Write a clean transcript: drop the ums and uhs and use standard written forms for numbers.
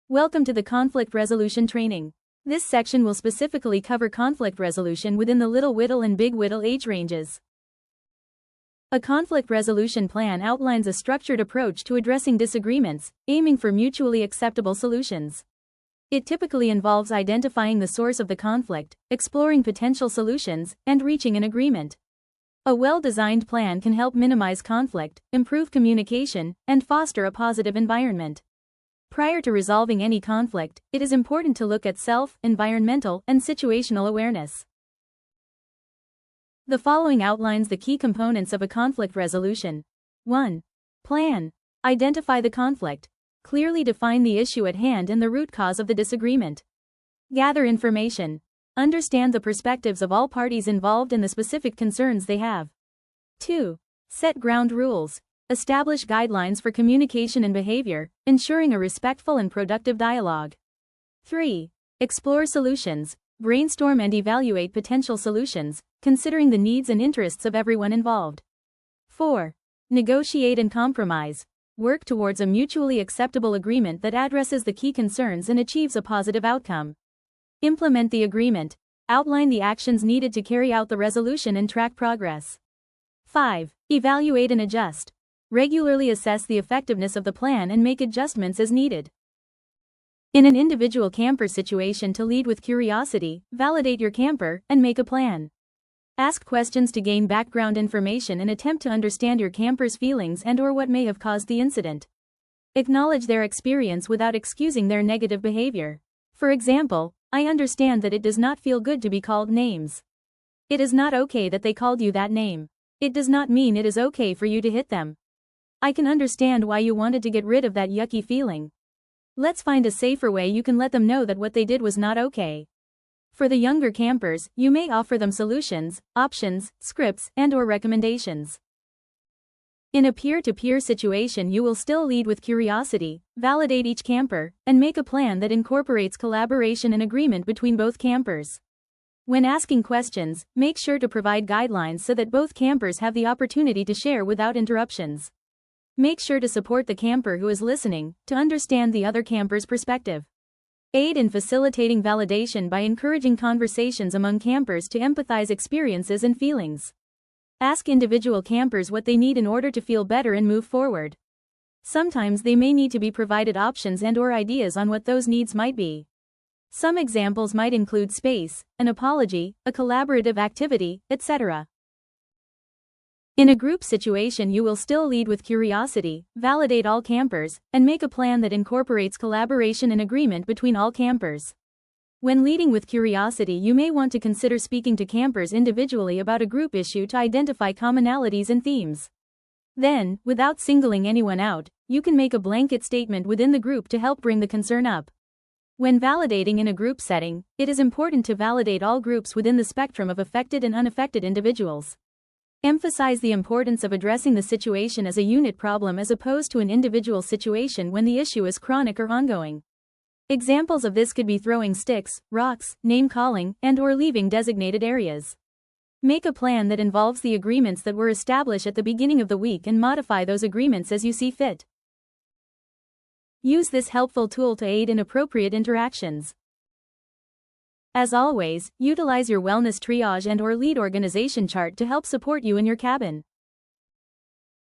Welcome to the conflict resolution training. This section will specifically cover conflict resolution within the Little Whittle and Big Whittle age ranges. A conflict resolution plan outlines a structured approach to addressing disagreements, aiming for mutually acceptable solutions. It typically involves identifying the source of the conflict, exploring potential solutions, and reaching an agreement. A well-designed plan can help minimize conflict, improve communication, and foster a positive environment. Prior to resolving any conflict, it is important to look at environmental, and situational awareness. The following outlines the key components of a conflict resolution. 1. Plan. Identify the conflict. Clearly define the issue at hand and the root cause of the disagreement. Gather information. Understand the perspectives of all parties involved and the specific concerns they have. 2. Set ground rules. Establish guidelines for communication and behavior, ensuring a respectful and productive dialogue. 3. Explore solutions. Brainstorm and evaluate potential solutions, considering the needs and interests of everyone involved. 4. Negotiate and compromise. Work towards a mutually acceptable agreement that addresses the key concerns and achieves a positive outcome. Implement the agreement. Outline the actions needed to carry out the resolution and track progress. 5. Evaluate and adjust. Regularly assess the effectiveness of the plan and make adjustments as needed. In an individual camper situation, to lead with curiosity, validate your camper, and make a plan. Ask questions to gain background information and attempt to understand your camper's feelings and/or what may have caused the incident. Acknowledge their experience without excusing their negative behavior. For example, I understand that it does not feel good to be called names. It is not okay that they called you that name. It does not mean it is okay for you to hit them. I can understand why you wanted to get rid of that yucky feeling. Let's find a safer way you can let them know that what they did was not okay. For the younger campers, you may offer them solutions, options, scripts, and/or recommendations. In a peer-to-peer situation, you will still lead with curiosity, validate each camper, and make a plan that incorporates collaboration and agreement between both campers. When asking questions, make sure to provide guidelines so that both campers have the opportunity to share without interruptions. Make sure to support the camper who is listening, to understand the other camper's perspective. Aid in facilitating validation by encouraging conversations among campers to empathize experiences and feelings. Ask individual campers what they need in order to feel better and move forward. Sometimes they may need to be provided options and/or ideas on what those needs might be. Some examples might include space, an apology, a collaborative activity, etc. In a group situation, you will still lead with curiosity, validate all campers, and make a plan that incorporates collaboration and agreement between all campers. When leading with curiosity, you may want to consider speaking to campers individually about a group issue to identify commonalities and themes. Then, without singling anyone out, you can make a blanket statement within the group to help bring the concern up. When validating in a group setting, it is important to validate all groups within the spectrum of affected and unaffected individuals. Emphasize the importance of addressing the situation as a unit problem as opposed to an individual situation when the issue is chronic or ongoing. Examples of this could be throwing sticks, rocks, name-calling, and/or leaving designated areas. Make a plan that involves the agreements that were established at the beginning of the week and modify those agreements as you see fit. Use this helpful tool to aid in appropriate interactions. As always, utilize your wellness triage and/or lead organization chart to help support you in your cabin.